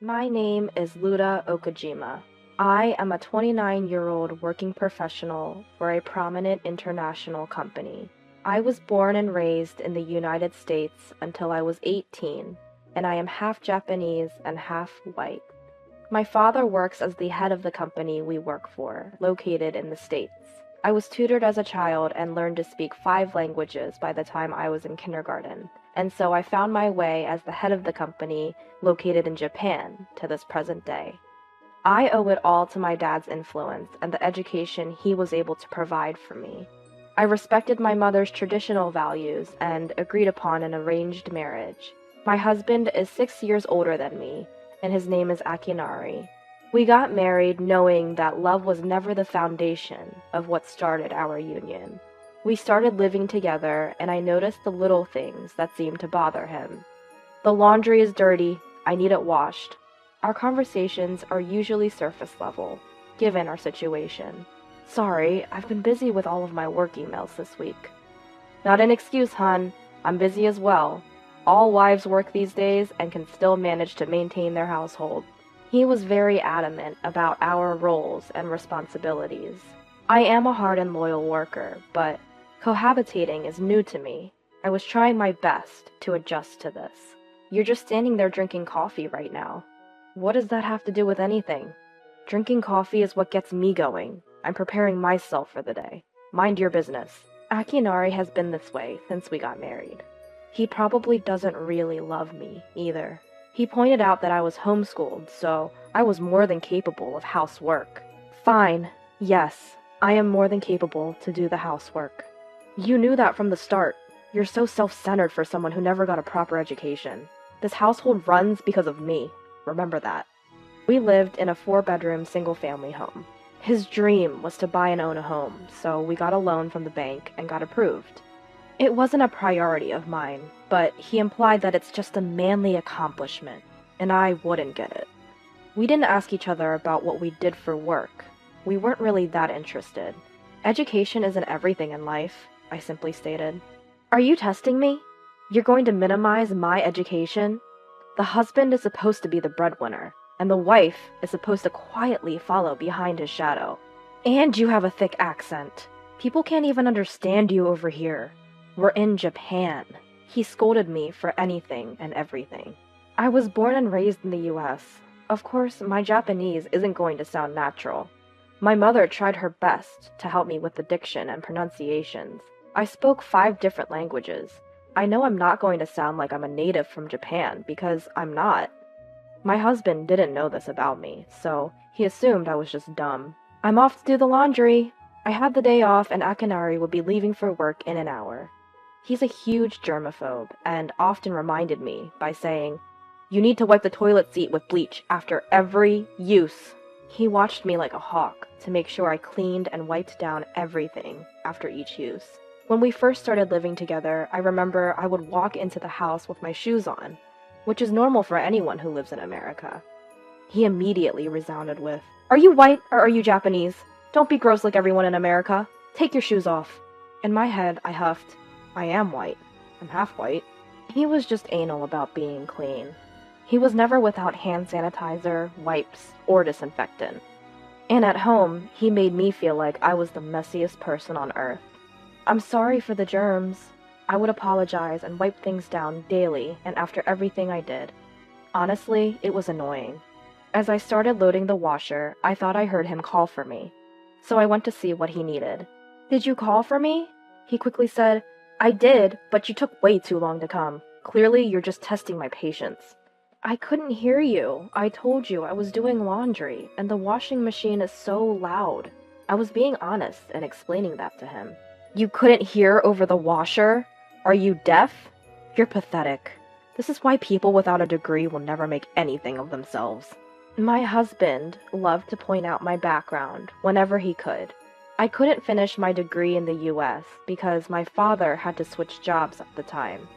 My name is Luda Okajima. I am a 29-year-old working professional for a prominent international company. I was born and raised in the United States until I was 18, and I am half Japanese and half white. My father works as the head of the company we work for, located in the States. I was tutored as a child and learned to speak 5 languages by the time I was in kindergarten, and so I found my way as the head of the company located in Japan to this present day. I owe it all to my dad's influence and the education he was able to provide for me. I respected my mother's traditional values and agreed upon an arranged marriage. My husband is 6 years older than me, and his name is Akinari. We got married knowing that love was never the foundation of what started our union. We started living together, and I noticed the little things that seemed to bother him. The laundry is dirty, I need it washed. Our conversations are usually surface level, given our situation. Sorry, I've been busy with all of my work emails this week. Not an excuse, hon. I'm busy as well. All wives work these days and can still manage to maintain their household. He was very adamant about our roles and responsibilities. I am a hard and loyal worker, but cohabitating is new to me. I was trying my best to adjust to this. You're just standing there drinking coffee right now. What does that have to do with anything? Drinking coffee is what gets me going. I'm preparing myself for the day. Mind your business. Akinari has been this way since we got married. He probably doesn't really love me either. He pointed out that I was homeschooled, so I was more than capable of housework. Fine, yes, I am more than capable to do the housework. You knew that from the start. You're so self-centered for someone who never got a proper education. This household runs because of me. Remember that. We lived in a 4-bedroom single-family home. His dream was to buy and own a home, so we got a loan from the bank and got approved. It wasn't a priority of mine, but he implied that it's just a manly accomplishment, and I wouldn't get it. We didn't ask each other about what we did for work. We weren't really that interested. Education isn't everything in life, I simply stated. Are you testing me? You're going to minimize my education? The husband is supposed to be the breadwinner, and the wife is supposed to quietly follow behind his shadow. And you have a thick accent. People can't even understand you over here. We're in Japan. He scolded me for anything and everything. I was born and raised in the US. Of course, my Japanese isn't going to sound natural. My mother tried her best to help me with the diction and pronunciations. I spoke 5 different languages. I know I'm not going to sound like I'm a native from Japan, because I'm not. My husband didn't know this about me, so he assumed I was just dumb. I'm off to do the laundry. I had the day off and Akinari would be leaving for work in an hour. He's a huge germaphobe and often reminded me by saying, "You need to wipe the toilet seat with bleach after every use." He watched me like a hawk to make sure I cleaned and wiped down everything after each use. When we first started living together, I remember I would walk into the house with my shoes on, which is normal for anyone who lives in America. He immediately resounded with, "Are you white or are you Japanese? Don't be gross like everyone in America. Take your shoes off." In my head, I huffed, "I am white. I'm half white." He was just anal about being clean. He was never without hand sanitizer, wipes, or disinfectant. And at home, he made me feel like I was the messiest person on earth. I'm sorry for the germs. I would apologize and wipe things down daily and after everything I did. Honestly, it was annoying. As I started loading the washer, I thought I heard him call for me. So I went to see what he needed. "Did you call for me?" He quickly said, "I did, but you took way too long to come. Clearly, you're just testing my patience." I couldn't hear you. I told you I was doing laundry, and the washing machine is so loud. I was being honest and explaining that to him. You couldn't hear over the washer? Are you deaf? You're pathetic. This is why people without a degree will never make anything of themselves. My husband loved to point out my background whenever he could. I couldn't finish my degree in the US because my father had to switch jobs at the time.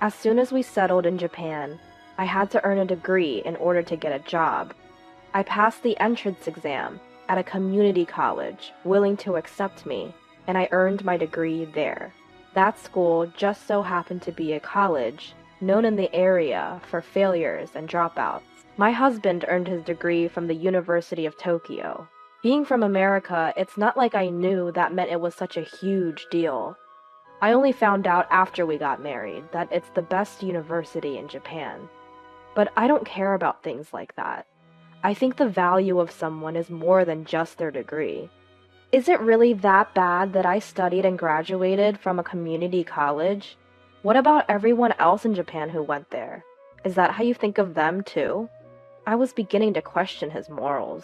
As soon as we settled in Japan, I had to earn a degree in order to get a job. I passed the entrance exam at a community college willing to accept me, and I earned my degree there. That school just so happened to be a college known in the area for failures and dropouts. My husband earned his degree from the University of Tokyo. Being from America, it's not like I knew that meant it was such a huge deal. I only found out after we got married that it's the best university in Japan. But I don't care about things like that. I think the value of someone is more than just their degree. Is it really that bad that I studied and graduated from a community college? What about everyone else in Japan who went there? Is that how you think of them too? I was beginning to question his morals.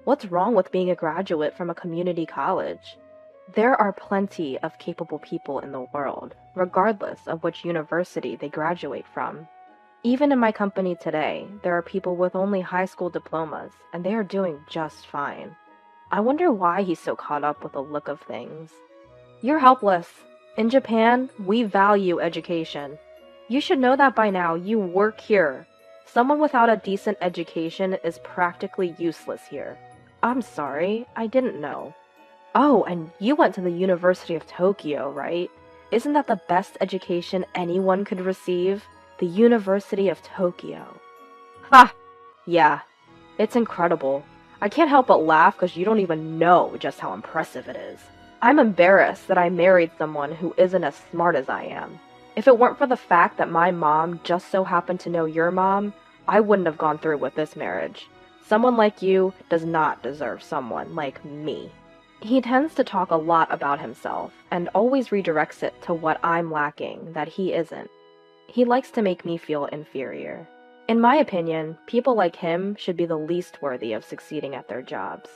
What's wrong with being a graduate from a community college? There are plenty of capable people in the world, regardless of which university they graduate from. Even in my company today, there are people with only high school diplomas, and they are doing just fine. I wonder why he's so caught up with the look of things. You're helpless. In Japan, we value education. You should know that by now. You work here. Someone without a decent education is practically useless here. I'm sorry, I didn't know. Oh, and you went to the University of Tokyo, right? Isn't that the best education anyone could receive? The University of Tokyo. Ha! Yeah, it's incredible. I can't help but laugh because you don't even know just how impressive it is. I'm embarrassed that I married someone who isn't as smart as I am. If it weren't for the fact that my mom just so happened to know your mom, I wouldn't have gone through with this marriage. Someone like you does not deserve someone like me. He tends to talk a lot about himself, and always redirects it to what I'm lacking that he isn't. He likes to make me feel inferior. In my opinion, people like him should be the least worthy of succeeding at their jobs.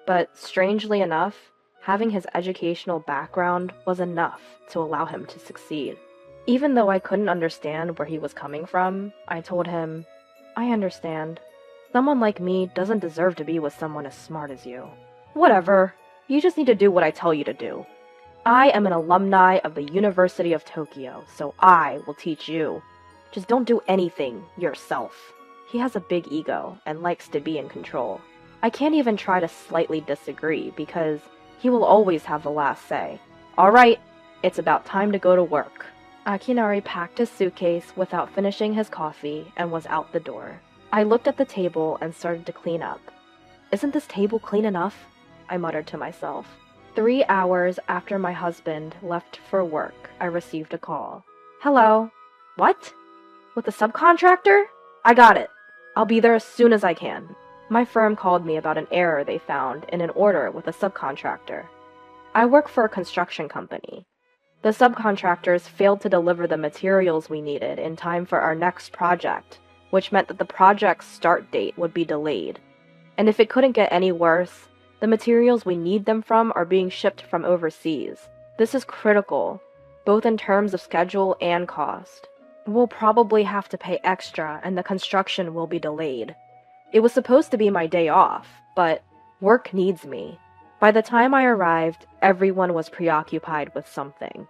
But strangely enough, having his educational background was enough to allow him to succeed. Even though I couldn't understand where he was coming from, I told him, I understand. Someone like me doesn't deserve to be with someone as smart as you. Whatever. You just need to do what I tell you to do. I am an alumni of the University of Tokyo, so I will teach you. Just don't do anything yourself. He has a big ego and likes to be in control. I can't even try to slightly disagree because he will always have the last say. All right, it's about time to go to work. Akinari packed his suitcase without finishing his coffee and was out the door. I looked at the table and started to clean up. Isn't this table clean enough? I muttered to myself. 3 hours after my husband left for work, I received a call. Hello. What? With a subcontractor? I got it. I'll be there as soon as I can. My firm called me about an error they found in an order with a subcontractor. I work for a construction company. The subcontractors failed to deliver the materials we needed in time for our next project, which meant that the project's start date would be delayed. And if it couldn't get any worse, the materials we need them from are being shipped from overseas. This is critical, both in terms of schedule and cost. We'll probably have to pay extra and the construction will be delayed. It was supposed to be my day off, but work needs me. By the time I arrived, everyone was preoccupied with something.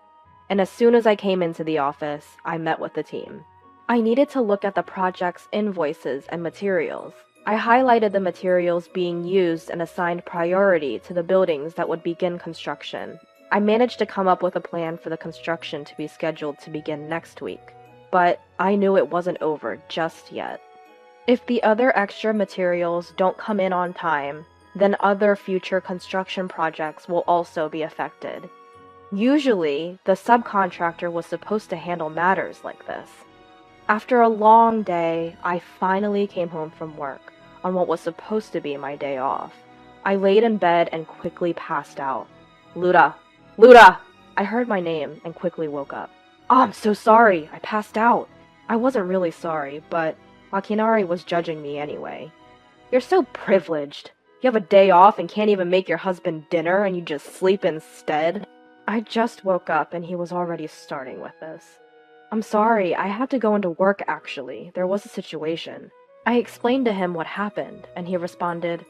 And as soon as I came into the office, I met with the team. I needed to look at the project's invoices and materials. I highlighted the materials being used and assigned priority to the buildings that would begin construction. I managed to come up with a plan for the construction to be scheduled to begin next week, but I knew it wasn't over just yet. If the other extra materials don't come in on time, then other future construction projects will also be affected. Usually, the subcontractor was supposed to handle matters like this. After a long day, I finally came home from work on what was supposed to be my day off. I laid in bed and quickly passed out. Luda! Luda! I heard my name and quickly woke up. Oh, I'm so sorry. I passed out. I wasn't really sorry, but Akinari was judging me anyway. You're so privileged. You have a day off and can't even make your husband dinner and you just sleep instead. I just woke up and he was already starting with this. I'm sorry, I had to go into work actually. There was a situation. I explained to him what happened, and he responded,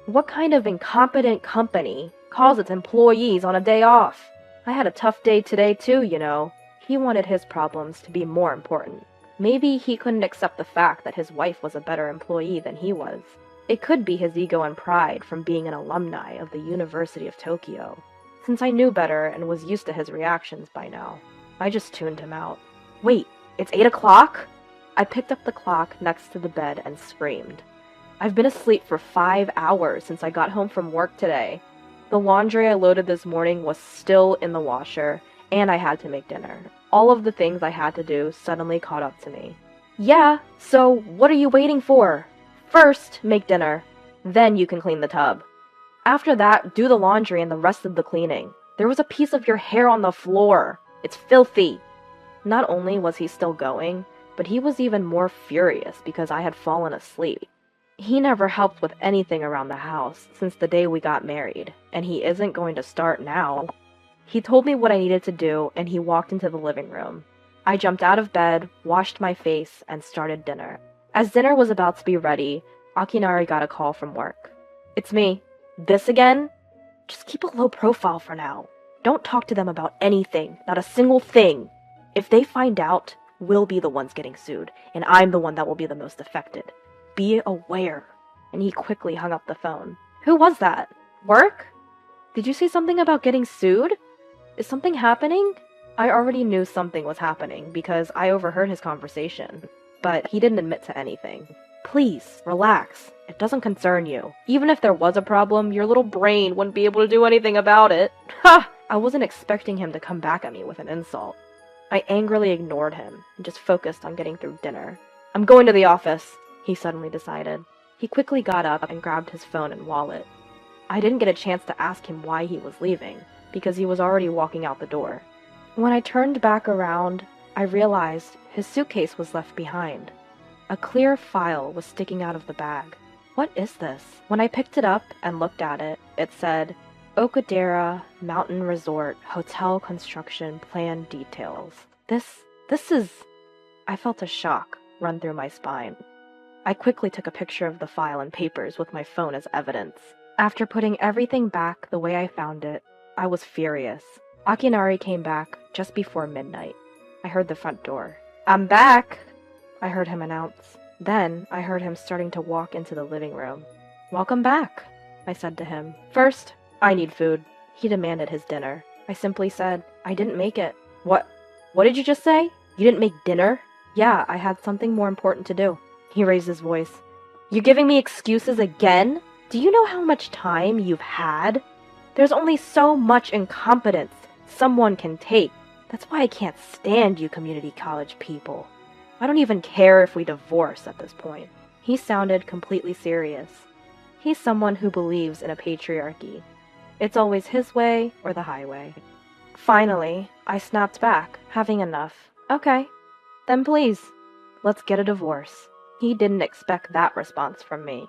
What kind of incompetent company calls its employees on a day off? I had a tough day today too, you know. He wanted his problems to be more important. Maybe he couldn't accept the fact that his wife was a better employee than he was. It could be his ego and pride from being an alumni of the University of Tokyo. Since I knew better and was used to his reactions by now, I just tuned him out. Wait, it's 8 o'clock? I picked up the clock next to the bed and screamed. I've been asleep for 5 hours since I got home from work today. The laundry I loaded this morning was still in the washer, and I had to make dinner. All of the things I had to do suddenly caught up to me. Yeah, so what are you waiting for? First, make dinner. Then you can clean the tub. After that, do the laundry and the rest of the cleaning. There was a piece of your hair on the floor. It's filthy. Not only was he still going, but he was even more furious because I had fallen asleep. He never helped with anything around the house since the day we got married, and he isn't going to start now. He told me what I needed to do, and he walked into the living room. I jumped out of bed, washed my face, and started dinner. As dinner was about to be ready, Akinari got a call from work. It's me. This again? Just keep a low profile for now. Don't talk to them about anything, not a single thing. If they find out, we'll be the ones getting sued, and I'm the one that will be the most affected. Be aware. And he quickly hung up the phone. Who was that? Work? Did you say something about getting sued? Is something happening? I already knew something was happening because I overheard his conversation, but he didn't admit to anything. Please, relax. It doesn't concern you. Even if there was a problem, your little brain wouldn't be able to do anything about it. Ha! I wasn't expecting him to come back at me with an insult. I angrily ignored him and just focused on getting through dinner. I'm going to the office, he suddenly decided. He quickly got up and grabbed his phone and wallet. I didn't get a chance to ask him why he was leaving, because he was already walking out the door. When I turned back around, I realized his suitcase was left behind. A clear file was sticking out of the bag. What is this? When I picked it up and looked at it, it said, Okadera Mountain Resort Hotel Construction Plan Details. This is... I felt a shock run through my spine. I quickly took a picture of the file and papers with my phone as evidence. After putting everything back the way I found it, I was furious. Akinari came back just before midnight. I heard the front door. I'm back, I heard him announce. Then I heard him starting to walk into the living room. Welcome back, I said to him. First, I need food. He demanded his dinner. I simply said, I didn't make it. What did you just say? You didn't make dinner? Yeah, I had something more important to do. He raised his voice. You're giving me excuses again? Do you know how much time you've had? There's only so much incompetence someone can take. That's why I can't stand you community college people. I don't even care if we divorce at this point. He sounded completely serious. He's someone who believes in a patriarchy. It's always his way or the highway. Finally, I snapped back, having enough. Okay, then please, let's get a divorce. He didn't expect that response from me.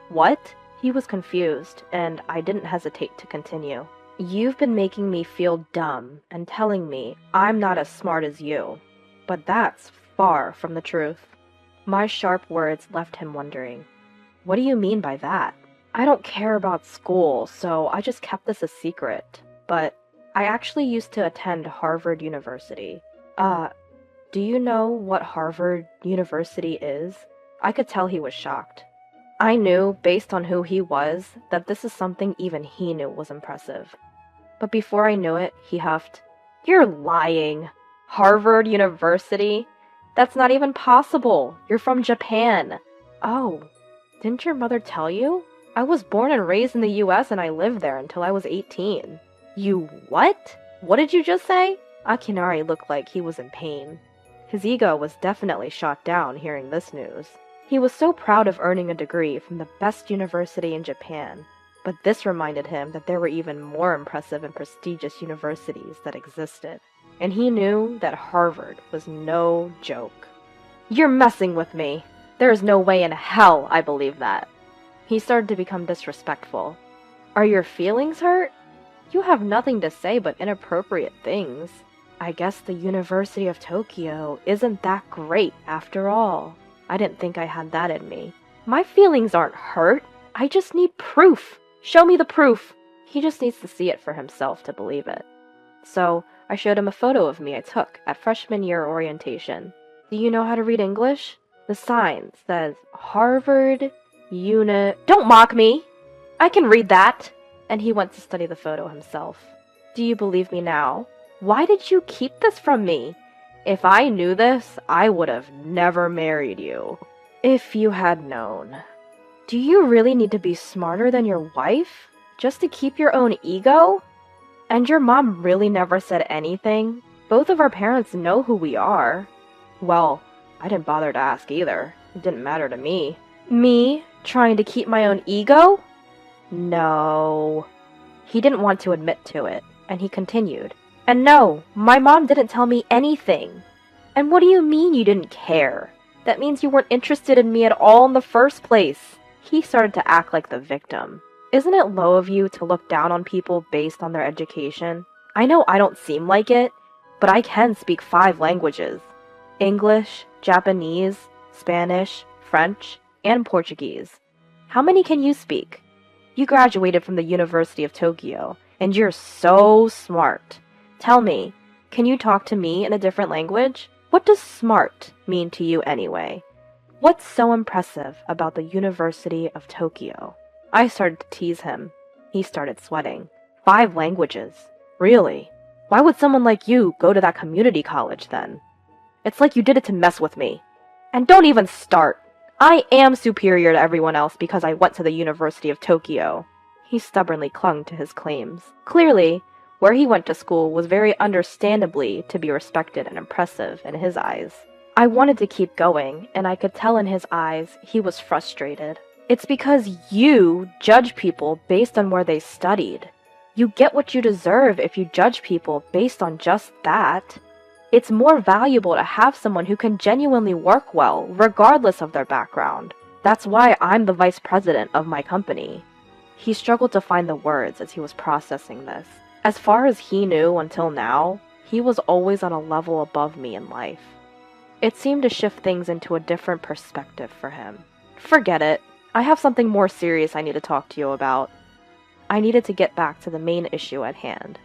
What? He was confused, and I didn't hesitate to continue. You've been making me feel dumb and telling me I'm not as smart as you. But that's far from the truth. My sharp words left him wondering. What do you mean by that? I don't care about school, so I just kept this a secret. But I actually used to attend Harvard University. Do you know what Harvard University is? I could tell he was shocked. I knew, based on who he was, that this is something even he knew was impressive. But before I knew it, he huffed, You're lying! Harvard University? That's not even possible! You're from Japan! Oh, didn't your mother tell you? I was born and raised in the US and I lived there until I was 18. You what? What did you just say? Akinari looked like he was in pain. His ego was definitely shot down hearing this news. He was so proud of earning a degree from the best university in Japan, but this reminded him that there were even more impressive and prestigious universities that existed, and he knew that Harvard was no joke. You're messing with me! There is no way in hell I believe that. He started to become disrespectful. Are your feelings hurt? You have nothing to say but inappropriate things. I guess the University of Tokyo isn't that great after all. I didn't think I had that in me. My feelings aren't hurt. I just need proof. Show me the proof. He just needs to see it for himself to believe it. So I showed him a photo of me I took at freshman year orientation. Do you know how to read English? The sign says Harvard Don't mock me! I can read that! And he went to study the photo himself. Do you believe me now? Why did you keep this from me? If I knew this, I would have never married you. If you had known. Do you really need to be smarter than your wife? Just to keep your own ego? And your mom really never said anything? Both of our parents know who we are. Well, I didn't bother to ask either. It didn't matter to me. Me? Trying to keep my own ego? No. He didn't want to admit to it, and he continued. And no, my mom didn't tell me anything. And what do you mean you didn't care? That means you weren't interested in me at all in the first place. He started to act like the victim. Isn't it low of you to look down on people based on their education? I know I don't seem like it, but I can speak 5 languages. English, Japanese, Spanish, French, and Portuguese. How many can you speak? You graduated from the University of Tokyo, and you're so smart. Tell me, can you talk to me in a different language? What does smart mean to you anyway? What's so impressive about the University of Tokyo? I started to tease him. He started sweating. 5 languages? Really? Why would someone like you go to that community college then? It's like you did it to mess with me. And don't even start. I am superior to everyone else because I went to the University of Tokyo. He stubbornly clung to his claims. Clearly, where he went to school was very understandably to be respected and impressive in his eyes. I wanted to keep going, and I could tell in his eyes he was frustrated. It's because you judge people based on where they studied. You get what you deserve if you judge people based on just that. It's more valuable to have someone who can genuinely work well, regardless of their background. That's why I'm the vice president of my company. He struggled to find the words as he was processing this. As far as he knew until now, he was always on a level above me in life. It seemed to shift things into a different perspective for him. Forget it. I have something more serious I need to talk to you about. I needed to get back to the main issue at hand.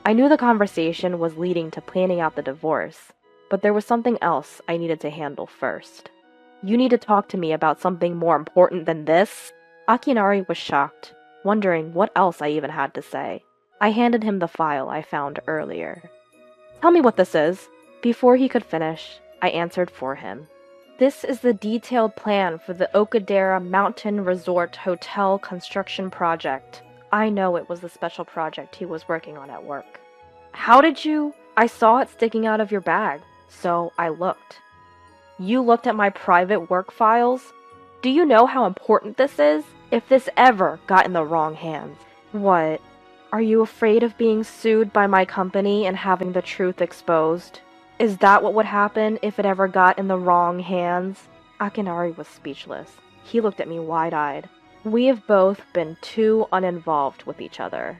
I knew the conversation was leading to planning out the divorce, but there was something else I needed to handle first. You need to talk to me about something more important than this? Akinari was shocked, wondering what else I even had to say. I handed him the file I found earlier. Tell me what this is. Before he could finish, I answered for him. This is the detailed plan for the Okadera Mountain Resort Hotel construction project. I know it was the special project he was working on at work. How did you? I saw it sticking out of your bag, so I looked. You looked at my private work files? Do you know how important this is? If this ever got in the wrong hands. What? Are you afraid of being sued by my company and having the truth exposed? Is that what would happen if it ever got in the wrong hands? Akinari was speechless. He looked at me wide-eyed. We have both been too uninvolved with each other.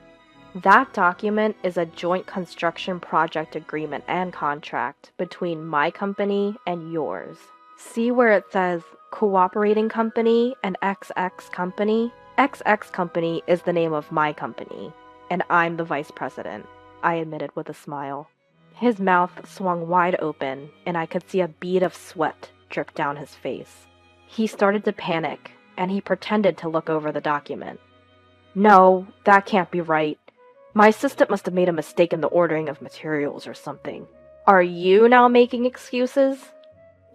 That document is a joint construction project agreement and contract between my company and yours. See where it says Cooperating Company and XX Company? XX Company is the name of my company, and I'm the vice president, I admitted with a smile. His mouth swung wide open, and I could see a bead of sweat drip down his face. He started to panic, and he pretended to look over the document. No, that can't be right. My assistant must have made a mistake in the ordering of materials or something. Are you now making excuses?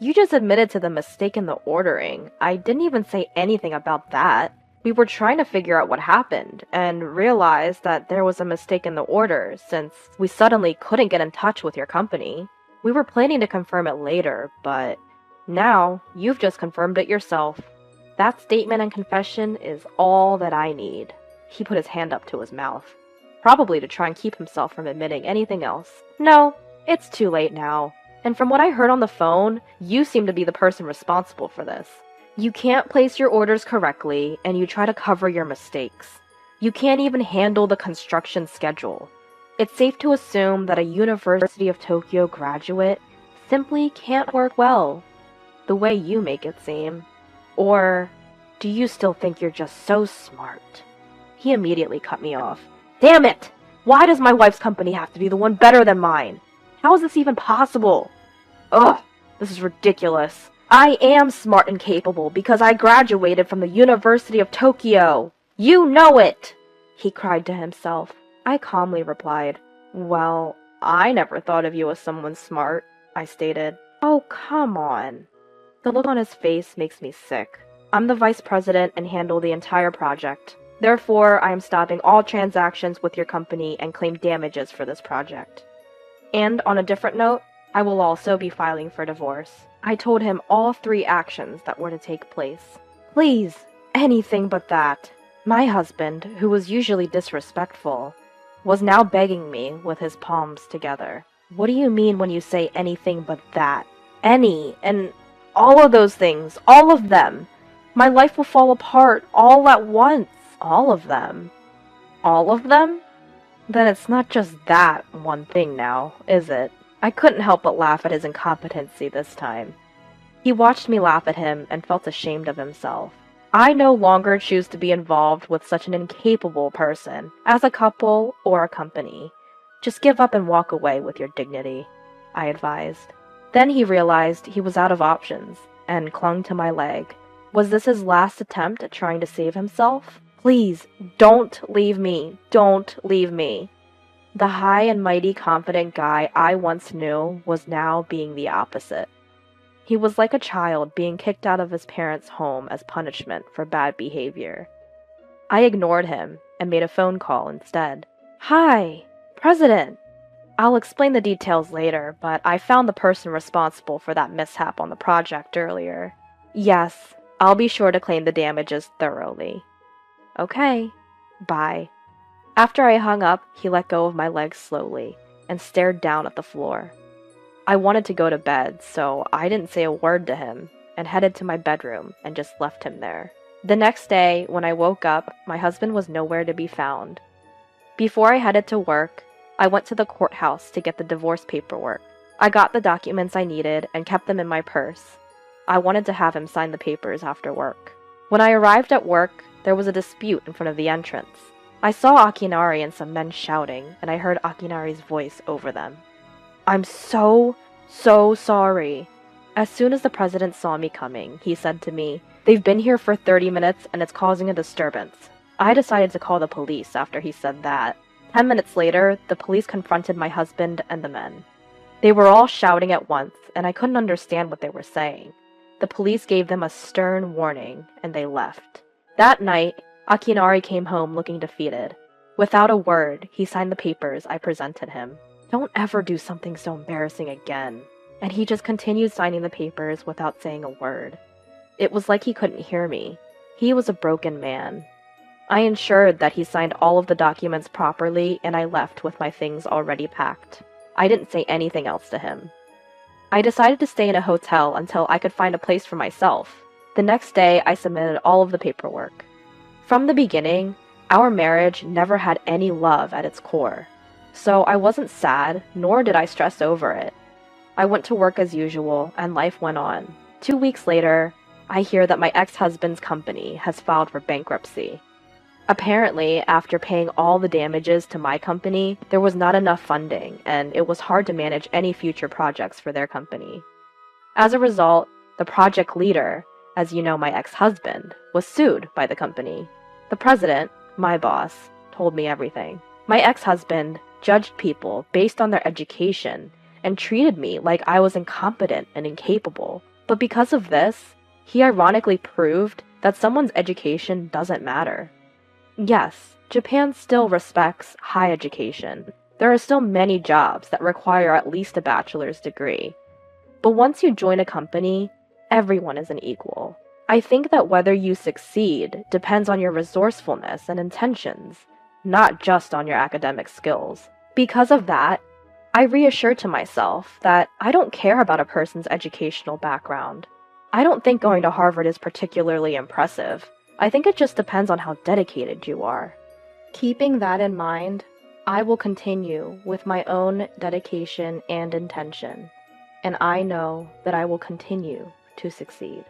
You just admitted to the mistake in the ordering. I didn't even say anything about that. We were trying to figure out what happened, and realized that there was a mistake in the order, since we suddenly couldn't get in touch with your company. We were planning to confirm it later, but now you've just confirmed it yourself. That statement and confession is all that I need. He put his hand up to his mouth, probably to try and keep himself from admitting anything else. No, it's too late now. And from what I heard on the phone, you seem to be the person responsible for this. You can't place your orders correctly, and you try to cover your mistakes. You can't even handle the construction schedule. It's safe to assume that a University of Tokyo graduate simply can't work well, the way you make it seem. Or do you still think you're just so smart? He immediately cut me off. Damn it! Why does my wife's company have to be the one better than mine? How is this even possible? Ugh, this is ridiculous. I am smart and capable because I graduated from the University of Tokyo. You know it! He cried to himself. I calmly replied, well, I never thought of you as someone smart. I stated. Oh, come on. The look on his face makes me sick. I'm the vice president and handle the entire project. Therefore, I am stopping all transactions with your company and claim damages for this project. And on a different note, I will also be filing for divorce. I told him all 3 actions that were to take place. Please, anything but that. My husband, who was usually disrespectful, was now begging me with his palms together. What do you mean when you say anything but that? Any, and all of those things, all of them. My life will fall apart all at once. All of them. All of them? Then it's not just that one thing now, is it? I couldn't help but laugh at his incompetency this time. He watched me laugh at him and felt ashamed of himself. I no longer choose to be involved with such an incapable person, as a couple or a company. Just give up and walk away with your dignity, I advised. Then he realized he was out of options, and clung to my leg. Was this his last attempt at trying to save himself? Please, don't leave me. Don't leave me. The high and mighty confident guy I once knew was now being the opposite. He was like a child being kicked out of his parents' home as punishment for bad behavior. I ignored him and made a phone call instead. Hi, President. I'll explain the details later, but I found the person responsible for that mishap on the project earlier. Yes, I'll be sure to claim the damages thoroughly. Okay, bye. After I hung up, he let go of my legs slowly and stared down at the floor. I wanted to go to bed, so I didn't say a word to him and headed to my bedroom and just left him there. The next day, when I woke up, my husband was nowhere to be found. Before I headed to work, I went to the courthouse to get the divorce paperwork. I got the documents I needed and kept them in my purse. I wanted to have him sign the papers after work. When I arrived at work, there was a dispute in front of the entrance. I saw Akinari and some men shouting, and I heard Akinari's voice over them. I'm so sorry. As soon as the president saw me coming, he said to me, "They've been here for 30 minutes and it's causing a disturbance." I decided to call the police after he said that. 10 minutes later, the police confronted my husband and the men. They were all shouting at once, and I couldn't understand what they were saying. The police gave them a stern warning, and they left. That night, Akinari came home looking defeated. Without a word, he signed the papers I presented him. Don't ever do something so embarrassing again. And he just continued signing the papers without saying a word. It was like he couldn't hear me. He was a broken man. I ensured that he signed all of the documents properly, and I left with my things already packed. I didn't say anything else to him. I decided to stay in a hotel until I could find a place for myself. The next day, I submitted all of the paperwork. From the beginning, our marriage never had any love at its core. So I wasn't sad, nor did I stress over it. I went to work as usual, and life went on. 2 weeks later, I hear that my ex-husband's company has filed for bankruptcy. Apparently, after paying all the damages to my company, there was not enough funding, and it was hard to manage any future projects for their company. As a result, the project leader, as you know, my ex-husband, was sued by the company. The president, my boss, told me everything. My ex-husband judged people based on their education and treated me like I was incompetent and incapable. But because of this, he ironically proved that someone's education doesn't matter. Yes, Japan still respects high education. There are still many jobs that require at least a bachelor's degree. But once you join a company, everyone is an equal. I think that whether you succeed depends on your resourcefulness and intentions, not just on your academic skills. Because of that, I reassure to myself that I don't care about a person's educational background. I don't think going to Harvard is particularly impressive. I think it just depends on how dedicated you are. Keeping that in mind, I will continue with my own dedication and intention, and I know that I will continue to succeed.